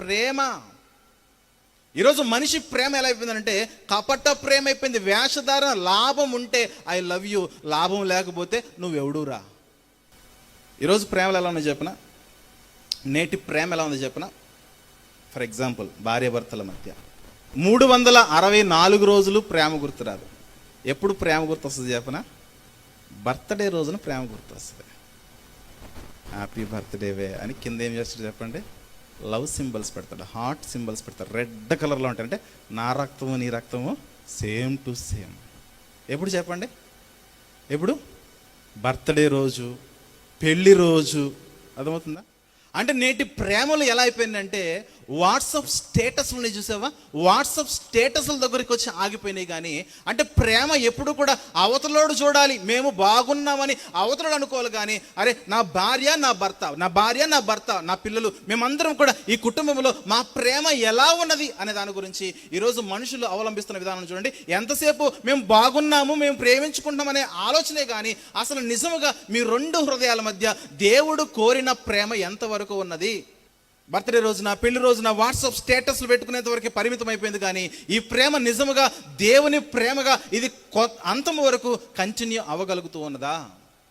ప్రేమ. ఈరోజు మనిషి ప్రేమ ఎలా అయిపోయిందంటే కపట ప్రేమ అయిపోయింది. వేషధారణ. లాభం ఉంటే ఐ లవ్ యూ, లాభం లేకపోతే నువ్వెవడురా. ఈరోజు ప్రేమలు ఎలా ఉన్నాయి చెప్పిన, నేటి ప్రేమ ఎలా ఉంది చెప్పిన. ఫర్ ఎగ్జాంపుల్, భార్యాభర్తల మధ్య 364 రోజులు ప్రేమ గుర్తురాదు. ఎప్పుడు ప్రేమ గుర్తు వస్తుంది చెప్పిన? బర్త్డే రోజున ప్రేమ గుర్తు వస్తుంది. హ్యాపీ బర్త్డేవే అని కింద ఏం చేస్తాడు చెప్పండి? లవ్ సింబల్స్ పెడతాడు, హార్ట్ సింబల్స్ పెడతాడు, రెడ్ కలర్లో ఉంటాయి. అంటే నా రక్తము నీ రక్తము సేమ్ టు సేమ్. ఎప్పుడు చెప్పండి? ఎప్పుడు? బర్త్డే రోజు, పెళ్లి రోజు. అర్థమవుతుందా? అంటే నేటి ప్రేమలు ఎలా అయిపోయిందంటే వాట్సాప్ స్టేటస్లని చూసావా, వాట్సాప్ స్టేటస్ల దగ్గరికి వచ్చి ఆగిపోయినాయి. కానీ అంటే ప్రేమ ఎప్పుడు కూడా అవతలోడు చూడాలి, మేము బాగున్నామని అవతలోడు అనుకోవాలి. కానీ అరే నా భార్య నా భర్త, నా భార్య నా భర్త, నా పిల్లలు, మేమందరం కూడా ఈ కుటుంబంలో మా ప్రేమ ఎలా ఉన్నది అనే దాని గురించి ఈరోజు మనుషులు అవలంబిస్తున్న విధానం చూడండి. ఎంతసేపు మేము బాగున్నాము, మేము ప్రేమించుకుంటాం అనే ఆలోచనే కానీ అసలు నిజముగా మీ రెండు హృదయాల మధ్య దేవుడు కోరిన ప్రేమ ఎంతవరకు ఉన్నది? బర్త్డే రోజున, పెళ్లి రోజున వాట్సాప్ స్టేటస్లు పెట్టుకునేంత వరకు పరిమితం అయిపోయింది. కానీ ఈ ప్రేమ నిజముగా దేవుని ప్రేమగా ఇది అంతం వరకు కంటిన్యూ అవ్వగలుగుతూ ఉన్నదా?